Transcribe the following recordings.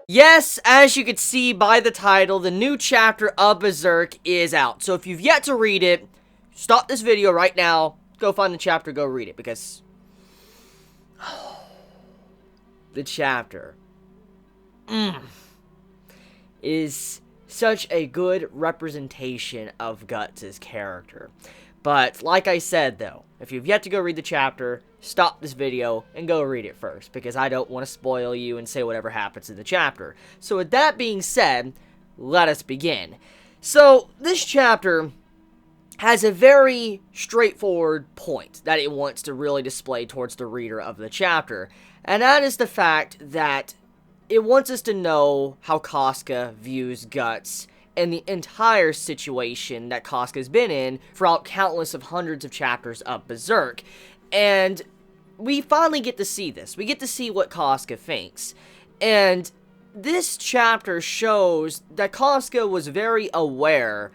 Yes, as you can see by the title, the new chapter of Berserk is out. So if you've yet to read it, stop this video right now, go find the chapter, go read it, because the chapter is such a good representation of Guts' character. But, like I said, though, if you've yet to go read the chapter, stop this video and go read it first, because I don't want to spoil you and say whatever happens in the chapter. So with that being said, let us begin. So, this chapter has a very straightforward point that it wants to really display towards the reader of the chapter, and that is the fact that it wants us to know how Casca views Guts and the entire situation that Casca's been in throughout countless of hundreds of chapters of Berserk. And we finally get to see this. We get to see what Casca thinks. And this chapter shows that Casca was very aware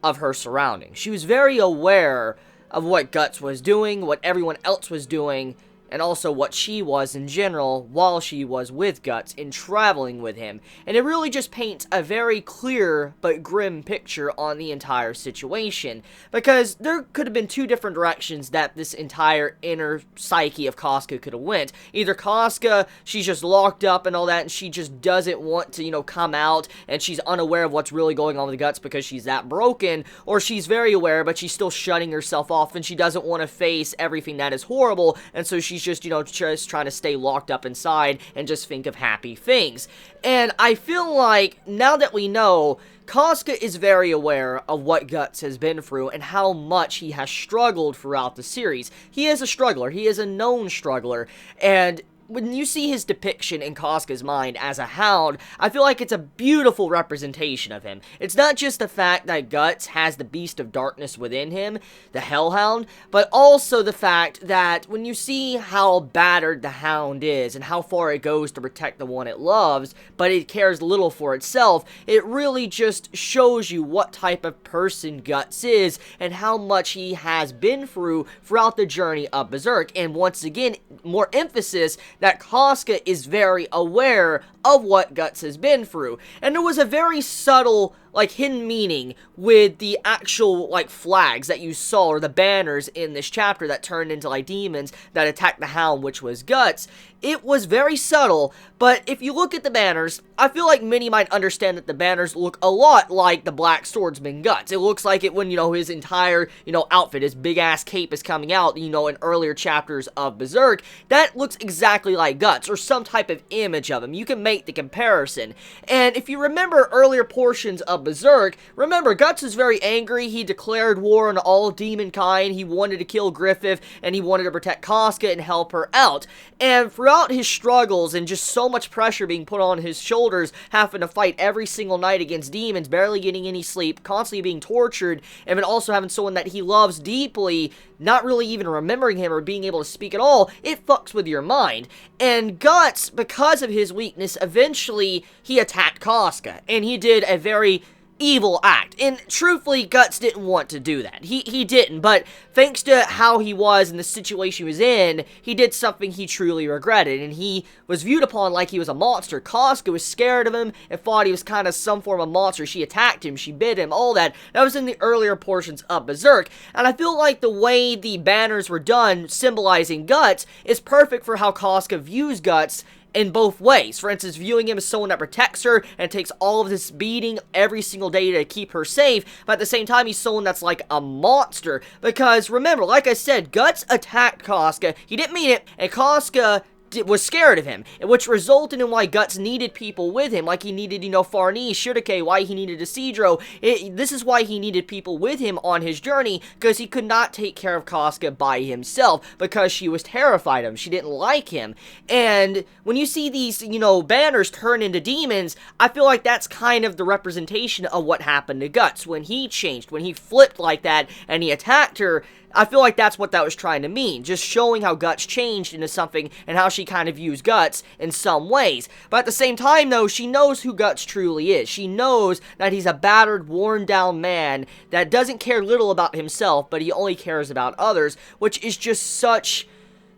of her surroundings. She was very aware of what Guts was doing, what everyone else was doing, and also what she was in general while she was with Guts and traveling with him. And it really just paints a very clear but grim picture on the entire situation, because there could have been two different directions that this entire inner psyche of Casca could have went. Either Casca, she's just locked up and all that, and she just doesn't want to, come out, and she's unaware of what's really going on with Guts because she's that broken, or she's very aware, but she's still shutting herself off, and she doesn't want to face everything that is horrible, and so she's just, just trying to stay locked up inside and just think of happy things. And I feel like, now that we know, Casca is very aware of what Guts has been through and how much he has struggled throughout the series. He is a struggler. He is a known struggler. And when you see his depiction in Casca's mind as a hound, I feel like it's a beautiful representation of him. It's not just the fact that Guts has the beast of darkness within him, the hellhound, but also the fact that when you see how battered the hound is and how far it goes to protect the one it loves, but it cares little for itself, it really just shows you what type of person Guts is and how much he has been through throughout the journey of Berserk. And once again, more emphasis that Casca is very aware of what Guts has been through. And there was a very subtle, hidden meaning with the actual, flags that you saw, or the banners in this chapter that turned into, demons that attacked the hound, which was Guts. It was very subtle, but if you look at the banners, I feel like many might understand that the banners look a lot like the Black Swordsman Guts. It looks like it when, his entire, outfit, his big-ass cape is coming out, in earlier chapters of Berserk. That looks exactly like Guts, or some type of image of him. You can make the comparison. And if you remember earlier portions of Berserk, remember, Guts is very angry. He declared war on all demon kind. He wanted to kill Griffith, and he wanted to protect Casca and help her out. And throughout his struggles and just so much pressure being put on his shoulders, having to fight every single night against demons, barely getting any sleep, constantly being tortured, and then also having someone that he loves deeply not really even remembering him or being able to speak at all, it fucks with your mind. And Guts, because of his weakness, eventually he attacked Casca, and he did a very evil act. And truthfully, Guts didn't want to do that. He didn't, but thanks to how he was and the situation he was in, he did something he truly regretted, and he was viewed upon like he was a monster. Casca was scared of him and thought he was kind of some form of monster. She attacked him, she bit him, all that. That was in the earlier portions of Berserk, and I feel like the way the banners were done, symbolizing Guts, is perfect for how Casca views Guts in both ways. For instance, viewing him as someone that protects her and takes all of this beating every single day to keep her safe, but at the same time, he's someone that's like a monster. Because remember, like I said, Guts attacked Casca. He didn't mean it, and Casca was scared of him, which resulted in why Guts needed people with him, like he needed, Farnese, Shurike, why he needed Isidro. This is why he needed people with him on his journey, because he could not take care of Casca by himself, because she was terrified of him, she didn't like him. And when you see these, banners turn into demons, I feel like that's kind of the representation of what happened to Guts, when he changed, when he flipped like that, and he attacked her. I feel like that's what that was trying to mean, just showing how Guts changed into something and how she kind of views Guts in some ways. But at the same time, though, she knows who Guts truly is. She knows that he's a battered, worn-down man that doesn't care little about himself, but he only cares about others, which is just such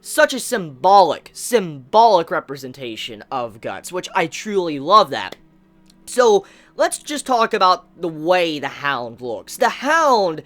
such a symbolic representation of Guts, which I truly love that. So, let's just talk about the way the Hound looks. The Hound,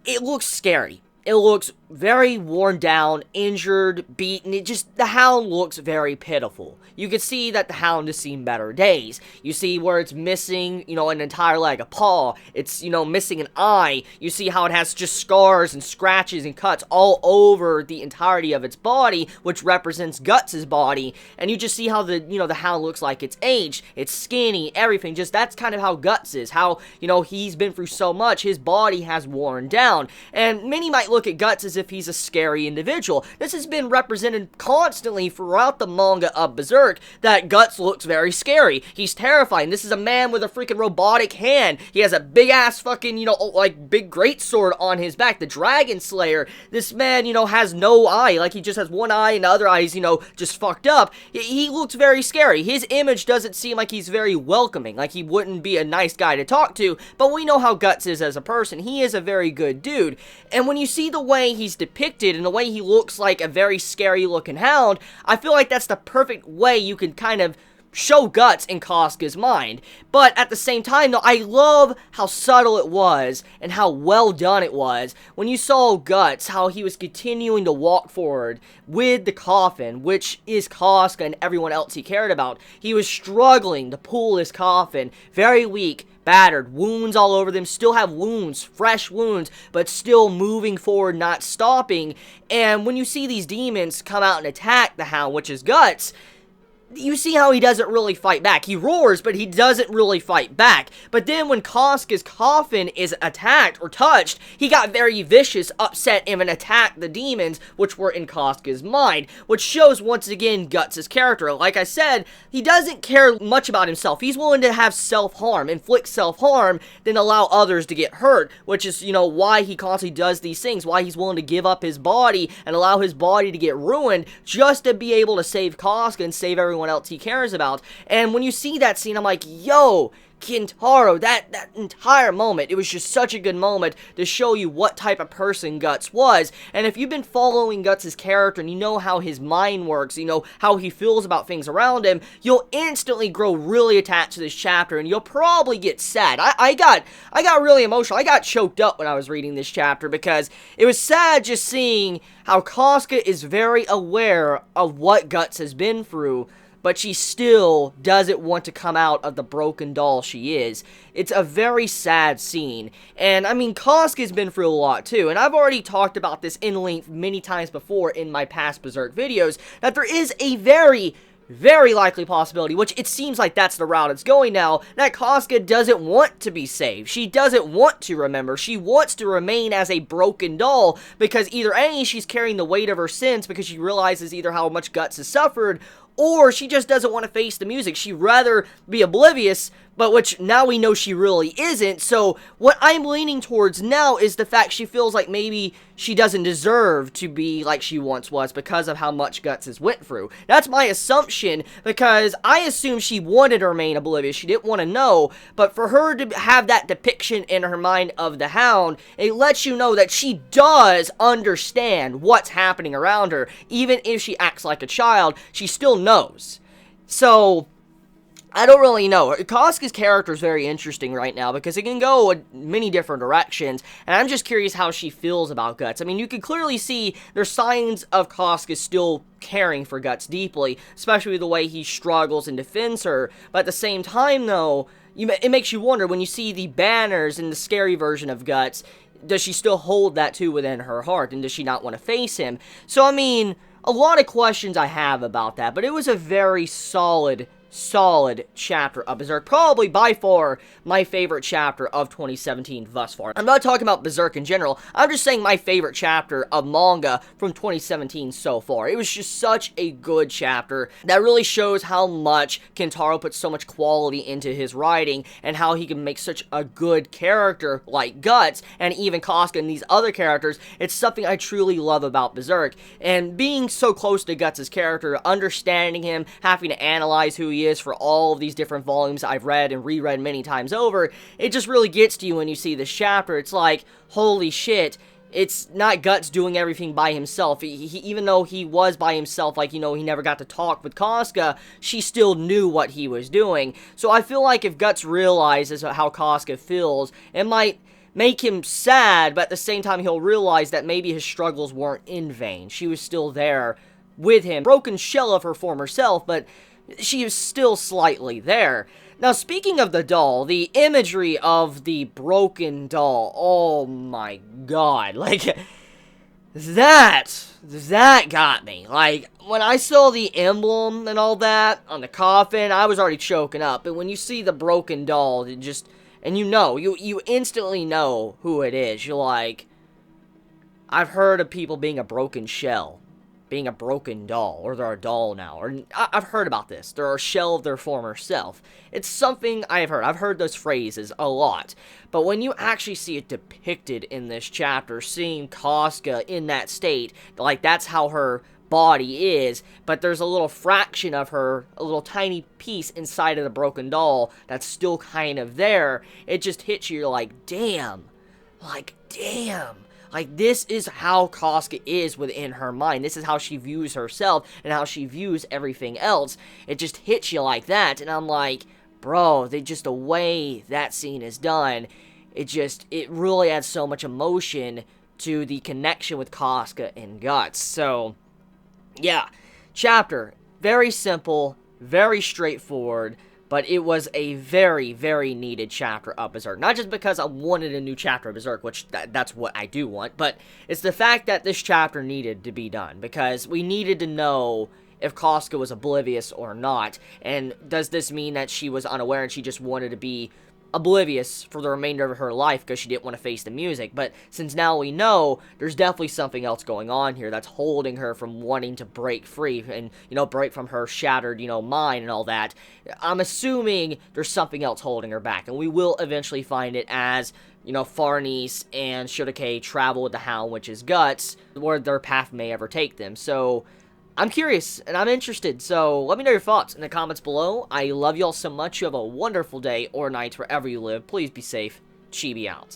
it looks scary. It looks very worn down, injured, beaten. The Hound looks very pitiful. You can see that the Hound has seen better days. You see where it's missing, an entire leg, a paw. It's, missing an eye. You see how it has just scars and scratches and cuts all over the entirety of its body, which represents Guts' body. And you just see how the Hound looks like it's aged. It's skinny, everything. That's kind of how Guts is. How, he's been through so much, his body has worn down. And many might look at Guts as if he's a scary individual. This has been represented constantly throughout the manga of Berserk, that Guts looks very scary. He's terrifying. This is a man with a freaking robotic hand. He has a big ass fucking, big greatsword on his back. The Dragon Slayer. This man, has no eye. Like, he just has one eye and the other eye's, just fucked up. He looks very scary. His image doesn't seem like he's very welcoming. Like, he wouldn't be a nice guy to talk to. But we know how Guts is as a person. He is a very good dude. And when you see the way he's depicted and the way he looks like a very scary looking hound, I feel like that's the perfect way you can kind of show Guts in Casca's mind. But at the same time, though, I love how subtle it was and how well done it was when you saw Guts, how he was continuing to walk forward with the coffin, which is Casca and everyone else he cared about. He was struggling to pull his coffin, very weak, battered, wounds all over them, still have wounds, fresh wounds, but still moving forward, not stopping. And when you see these demons come out and attack the Hound, which is Guts, you see how he doesn't really fight back. He roars, but he doesn't really fight back. But then when Casca's coffin is attacked or touched, he got very vicious, upset, and attacked the demons, which were in Casca's mind, which shows once again Guts' character. Like I said, he doesn't care much about himself. He's willing to have self-harm, inflict self-harm, than allow others to get hurt, which is, why he constantly does these things, why he's willing to give up his body and allow his body to get ruined just to be able to save Casca and save everyone else he cares about. And when you see that scene, I'm like, yo, Kintaro, that entire moment, it was just such a good moment to show you what type of person Guts was. And if you've been following Guts' character and you know how his mind works, you know how he feels about things around him, you'll instantly grow really attached to this chapter and you'll probably get sad. I got really emotional. I got choked up when I was reading this chapter because it was sad just seeing how Casca is very aware of what Guts has been through, but she still doesn't want to come out of the broken doll she is. It's a very sad scene. And, I mean, Casca's been through a lot, too. And I've already talked about this in length many times before in my past Berserk videos, that there is a very likely possibility, which it seems like that's the route it's going now, that Casca doesn't want to be saved. She doesn't want to remember. She wants to remain as a broken doll because either A, she's carrying the weight of her sins because she realizes either how much Guts has suffered, or she just doesn't want to face the music. She'd rather be oblivious, but which now we know she really isn't. So what I'm leaning towards now is the fact she feels like maybe she doesn't deserve to be like she once was because of how much Guts has went through. That's my assumption, because I assume she wanted to remain oblivious. She didn't want to know, but for her to have that depiction in her mind of the Hound, it lets you know that she does understand what's happening around her. Even if she acts like a child, she still knows. So I don't really know. Casca's character is very interesting right now because it can go in many different directions, and I'm just curious how she feels about Guts. I mean, you can clearly see there's signs of Casca still caring for Guts deeply, especially the way he struggles and defends her, but at the same time, though, it makes you wonder when you see the banners in the scary version of Guts, does she still hold that too within her heart, and does she not want to face him? So, I mean, a lot of questions I have about that, but it was a very solid chapter of Berserk. Probably by far my favorite chapter of 2017 thus far. I'm not talking about Berserk in general. I'm just saying my favorite chapter of manga from 2017 so far. It was just such a good chapter that really shows how much Kintaro puts so much quality into his writing and how he can make such a good character like Guts and even Casca and these other characters. It's something I truly love about Berserk. And being so close to Guts' character, understanding him, having to analyze who he is for all of these different volumes I've read and reread many times over, it just really gets to you when you see this chapter. It's like, holy shit, it's not Guts doing everything by himself. Even though he was by himself, like, he never got to talk with Casca, she still knew what he was doing. So I feel like if Guts realizes how Casca feels, it might make him sad, but at the same time he'll realize that maybe his struggles weren't in vain. She was still there with him. Broken shell of her former self, but she is still slightly there. Now, speaking of the doll, the imagery of the broken doll, oh my god, like, that got me. Like, when I saw the emblem and all that on the coffin, I was already choking up. But when you see the broken doll, it just, and you instantly know who it is. You're like, I've heard of people being a broken shell, being a broken doll, or they're a doll now, or I've heard about this. They're a shell of their former self. It's something I've heard. I've heard those phrases a lot. But when you actually see it depicted in this chapter, seeing Casca in that state, like that's how her body is, but there's a little fraction of her, a little tiny piece inside of the broken doll that's still kind of there, it just hits you, you're like, damn. Like, damn. Like, this is how Casca is within her mind. This is how she views herself and how she views everything else. It just hits you like that, and I'm like, bro, the way that scene is done, it really adds so much emotion to the connection with Casca and Guts. So, yeah, chapter, very simple, very straightforward, but it was a very, very needed chapter of Berserk. Not just because I wanted a new chapter of Berserk, which that's what I do want, but it's the fact that this chapter needed to be done, because we needed to know if Casca was oblivious or not, and does this mean that she was unaware and she just wanted to be oblivious for the remainder of her life because she didn't want to face the music? But since now we know, there's definitely something else going on here that's holding her from wanting to break free and, break from her shattered, mind and all that. I'm assuming there's something else holding her back, and we will eventually find it as, Farnese and Shotake travel with the Hound, which is Guts, where their path may ever take them. So, I'm curious, and I'm interested, so let me know your thoughts in the comments below. I love y'all so much. You have a wonderful day or night wherever you live. Please be safe. Chibi out.